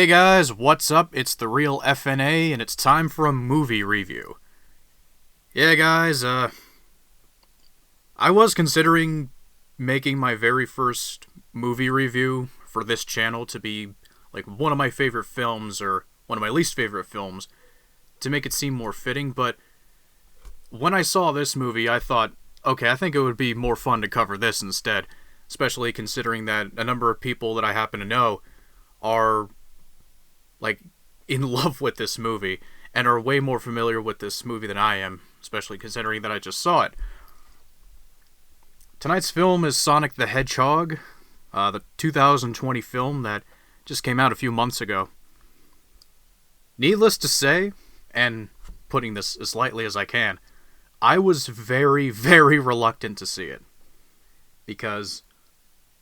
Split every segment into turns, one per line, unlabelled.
Hey guys, what's up? It's the real FNA, and it's time for a movie review. Yeah guys, I was considering making my very first movie review for this channel to be like one of my favorite films or one of my least favorite films to make it seem more fitting, but when I saw this movie I thought, okay, I think it would be more fun to cover this instead, especially considering that a number of people that I happen to know are like in love with this movie and are way more familiar with this movie than I am, especially considering that I just saw it. Tonight's film is Sonic the Hedgehog, the 2020 film that just came out a few months ago. Needless to say, and putting this as lightly as I can, I was very, very reluctant to see it. Because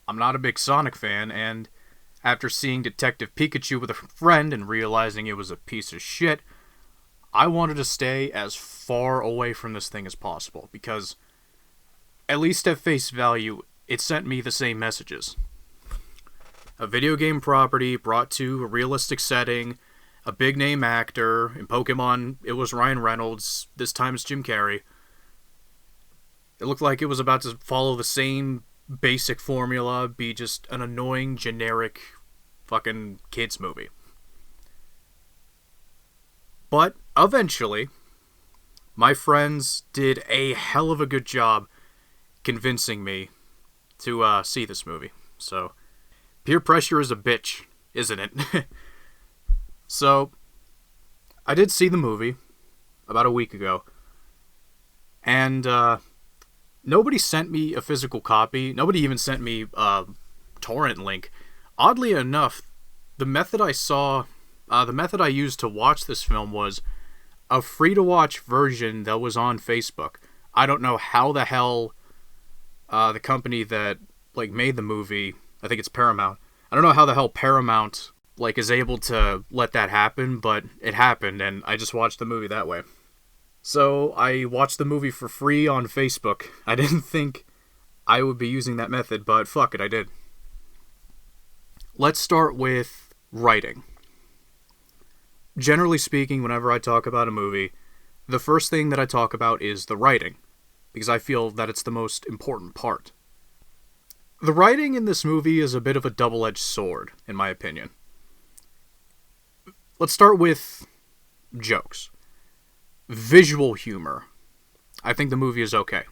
I'm not a big Sonic fan, and after seeing Detective Pikachu with a friend and realizing it was a piece of shit, I wanted to stay as far away from this thing as possible, because at least at face value, it sent me the same messages. A video game property brought to a realistic setting, a big name actor. In Pokemon, it was Ryan Reynolds, this time it's Jim Carrey. It looked like it was about to follow the same basic formula, be just an annoying, generic fucking kids movie. But eventually, my friends did a hell of a good job convincing me to see this movie. So, peer pressure is a bitch, isn't it? So, I did see the movie about a week ago, and nobody sent me a physical copy. Nobody even sent me a torrent link. Oddly enough, the method I used to watch this film was a free-to-watch version that was on Facebook. I don't know how the hell the company that made the movie, I think it's Paramount. I don't know how the hell Paramount is able to let that happen, but it happened, and I just watched the movie that way. So I watched the movie for free on Facebook. I didn't think I would be using that method, but fuck it, I did. Let's start with writing. Generally speaking, whenever I talk about a movie, the first thing that I talk about is the writing, because I feel that it's the most important part. The writing in this movie is a bit of a double-edged sword, in my opinion. Let's start with jokes. Visual humor. I think the movie is okay.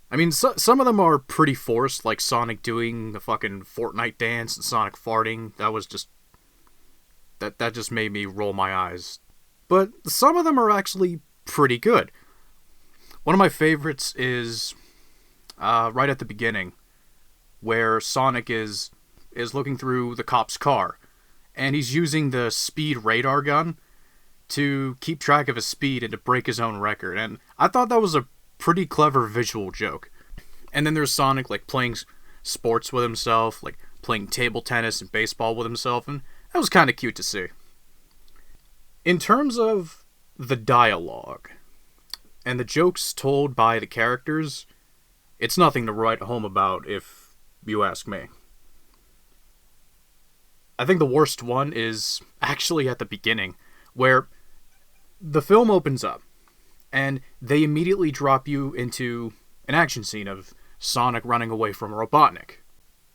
I mean, some of them are pretty forced, like Sonic doing the fucking Fortnite dance and Sonic farting. That was just... That just made me roll my eyes. But some of them are actually pretty good. One of my favorites is right at the beginning, where Sonic is looking through the cop's car, and he's using the speed radar gun to keep track of his speed and to break his own record. And I thought that was a pretty clever visual joke. And then there's Sonic playing sports with himself, playing table tennis and baseball with himself, and that was kind of cute to see. In terms of the dialogue and the jokes told by the characters, it's nothing to write home about if you ask me. I think the worst one is actually at the beginning, where the film opens up, and they immediately drop you into an action scene of Sonic running away from Robotnik.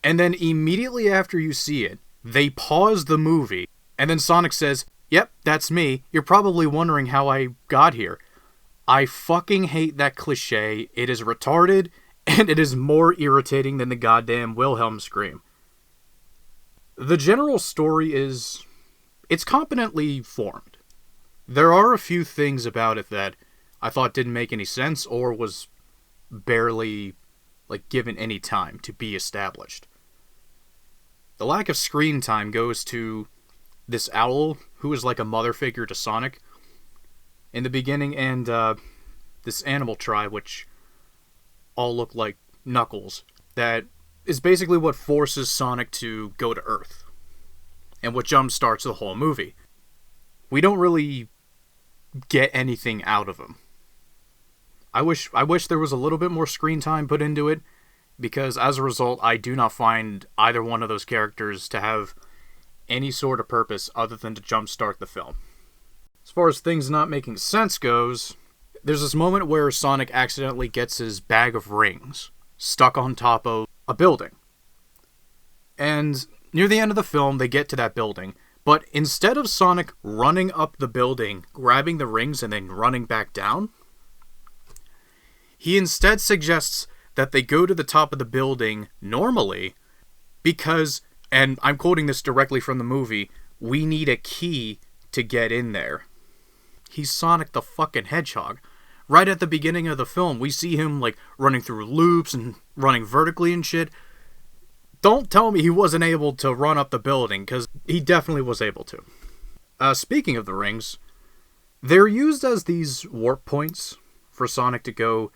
And then immediately after you see it, they pause the movie, and then Sonic says, "Yep, that's me. You're probably wondering how I got here." I fucking hate that cliche. It is retarded, and it is more irritating than the goddamn Wilhelm scream. The general story is... it's competently formed. There are a few things about it that I thought didn't make any sense or was barely, given any time to be established. The lack of screen time goes to this owl, who is like a mother figure to Sonic in the beginning, and this animal tribe, which all look like Knuckles, that is basically what forces Sonic to go to Earth, and what jumpstarts the whole movie. We don't really get anything out of him. I wish there was a little bit more screen time put into it, because as a result, I do not find either one of those characters to have any sort of purpose other than to jumpstart the film. As far as things not making sense goes, there's this moment where Sonic accidentally gets his bag of rings stuck on top of a building. And near the end of the film, they get to that building, but instead of Sonic running up the building, grabbing the rings, and then running back down, he instead suggests that they go to the top of the building normally because, and I'm quoting this directly from the movie, we need a key to get in there. He's Sonic the fucking Hedgehog. Right at the beginning of the film, we see him, like, running through loops and running vertically and shit. Don't tell me he wasn't able to run up the building, because he definitely was able to. Speaking of the rings, they're used as these warp points for Sonic to go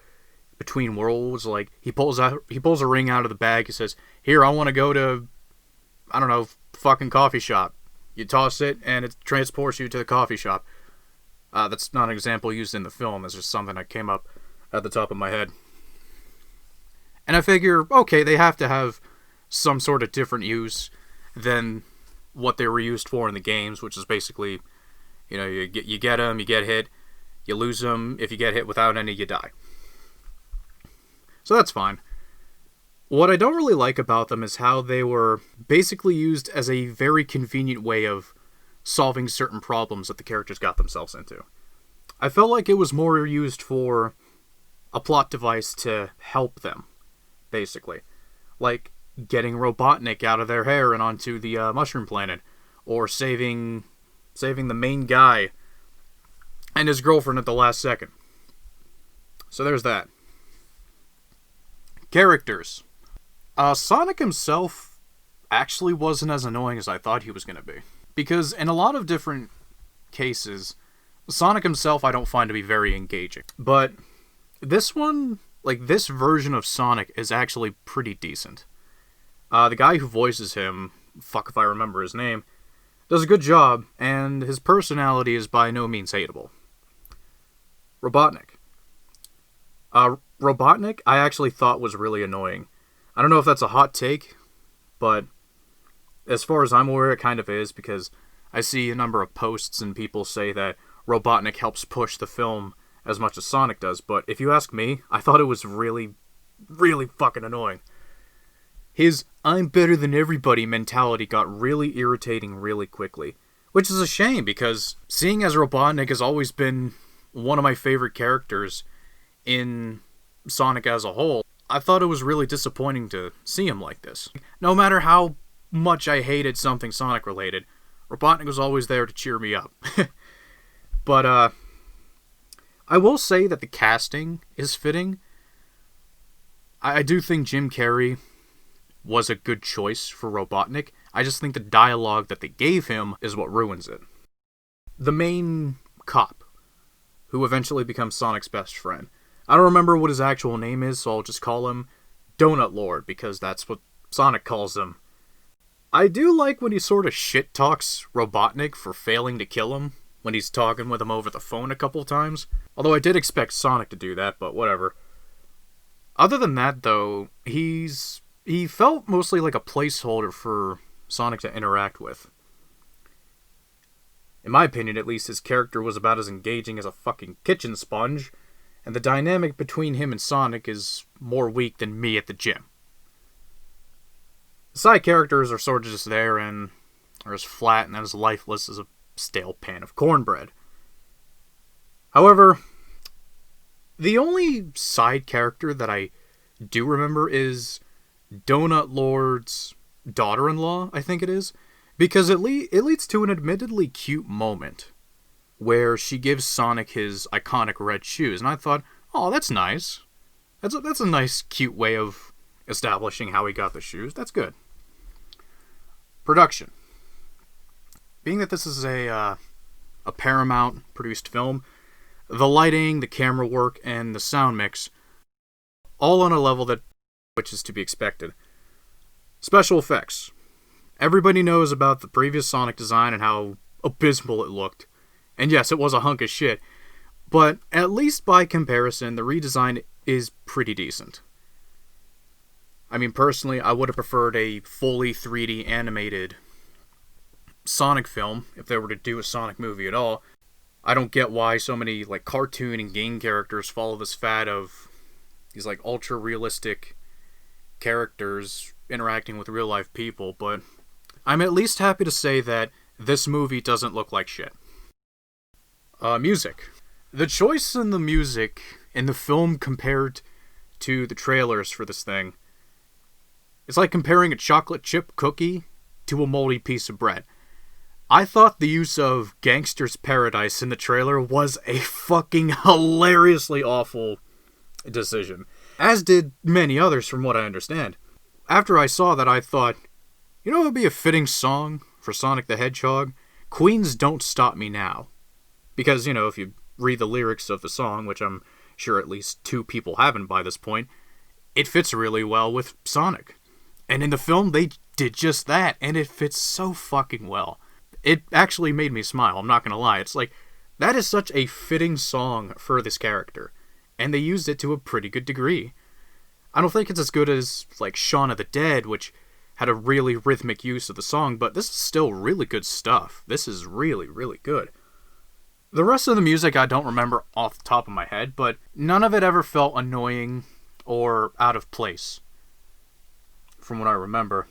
between worlds. Like, he pulls a ring out of the bag, he says, here, I want to go to, I don't know, fucking coffee shop. You toss it, and it transports you to the coffee shop. That's not an example used in the film, it's just something that came up at the top of my head. And I figure, okay, they have to have some sort of different use than what they were used for in the games, which is basically, you know, you get them, you get hit, you lose them. If you get hit without any, you die. So that's fine. What I don't really like about them is how they were basically used as a very convenient way of solving certain problems that the characters got themselves into. I felt like it was more used for a plot device to help them, basically. Like getting Robotnik out of their hair and onto the Mushroom Planet, or saving the main guy and his girlfriend at the last second. So there's that. Characters. Sonic himself actually wasn't as annoying as I thought he was going to be. Because in a lot of different cases, Sonic himself I don't find to be very engaging. But this one, like this version of Sonic, is actually pretty decent. The guy who voices him, fuck if I remember his name, does a good job, and his personality is by no means hateable. Robotnik. Robotnik I actually thought was really annoying. I don't know if that's a hot take, but as far as I'm aware, it kind of is, because I see a number of posts and people say that Robotnik helps push the film as much as Sonic does, but if you ask me, I thought it was really, really fucking annoying. His I'm better than everybody mentality got really irritating really quickly, which is a shame, because seeing as Robotnik has always been one of my favorite characters in Sonic as a whole, I thought it was really disappointing to see him like this. No matter how much I hated something Sonic related, Robotnik was always there to cheer me up. But I will say that the casting is fitting. I do think Jim Carrey was a good choice for Robotnik. I just think the dialogue that they gave him is what ruins it. The main cop, who eventually becomes Sonic's best friend. I don't remember what his actual name is, so I'll just call him Donut Lord, because that's what Sonic calls him. I do like when he sort of shit-talks Robotnik for failing to kill him, when he's talking with him over the phone a couple times. Although I did expect Sonic to do that, but whatever. Other than that, though, he felt mostly like a placeholder for Sonic to interact with. In my opinion, at least, his character was about as engaging as a fucking kitchen sponge, and the dynamic between him and Sonic is more weak than me at the gym. The side characters are sort of just there and are as flat and as lifeless as a stale pan of cornbread. However, the only side character that I do remember is Donut Lord's daughter-in-law, I think it is, because it leads to an admittedly cute moment where she gives Sonic his iconic red shoes, and I thought, oh, that's nice. That's a nice, cute way of establishing how he got the shoes. That's good. Production. Being that this is a Paramount-produced film, the lighting, the camera work, and the sound mix, all on a level which is to be expected. Special effects. Everybody knows about the previous Sonic design and how abysmal it looked. And yes, it was a hunk of shit, but at least by comparison, the redesign is pretty decent. I mean, personally, I would have preferred a fully 3D animated Sonic film, if they were to do a Sonic movie at all. I don't get why so many like cartoon and game characters follow this fad of these like ultra realistic characters interacting with real life people, but I'm at least happy to say that this movie doesn't look like shit. Music. The choice in the music in the film compared to the trailers for this thing, it's like comparing a chocolate chip cookie to a moldy piece of bread. I thought the use of Gangster's Paradise in the trailer was a fucking hilariously awful decision, as did many others from what I understand. After I saw that, I thought, you know what would be a fitting song for Sonic the Hedgehog? Queen's Don't Stop Me Now. Because, you know, if you read the lyrics of the song, which I'm sure at least 2 people haven't by this point, it fits really well with Sonic. And in the film, they did just that, and it fits so fucking well. It actually made me smile, I'm not gonna lie. It's like, that is such a fitting song for this character, and they used it to a pretty good degree. I don't think it's as good as, like, Shaun of the Dead, which had a really rhythmic use of the song, but this is still really good stuff. This is really, really good. The rest of the music I don't remember off the top of my head, but none of it ever felt annoying or out of place, from what I remember.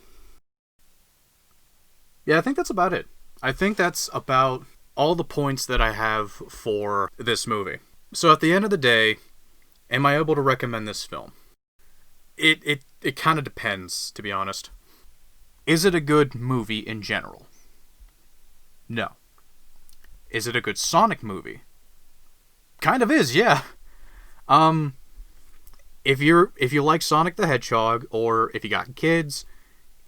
Yeah, I think that's about it. I think that's about all the points that I have for this movie. So at the end of the day, am I able to recommend this film? It kind of depends, to be honest. Is it a good movie in general? No. Is it a good Sonic movie? Kind of is, yeah. If you like Sonic the Hedgehog, or if you got kids,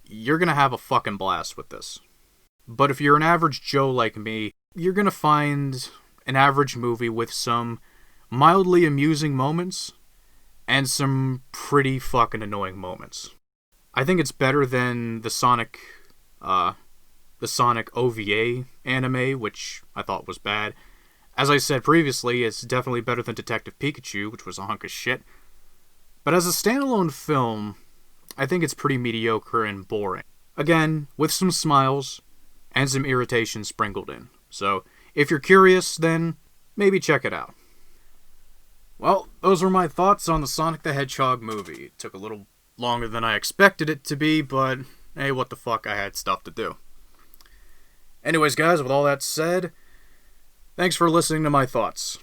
you're gonna have a fucking blast with this. But if you're an average Joe like me, you're gonna find an average movie with some mildly amusing moments and some pretty fucking annoying moments. I think it's better than the Sonic OVA anime, which I thought was bad. As I said previously, it's definitely better than Detective Pikachu, which was a hunk of shit. But as a standalone film, I think it's pretty mediocre and boring. Again, with some smiles and some irritation sprinkled in. So, if you're curious, then maybe check it out. Well, those were my thoughts on the Sonic the Hedgehog movie. It took a little longer than I expected it to be, but hey, what the fuck, I had stuff to do. Anyways, guys, with all that said, thanks for listening to my thoughts.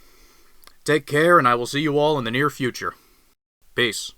Take care, and I will see you all in the near future. Peace.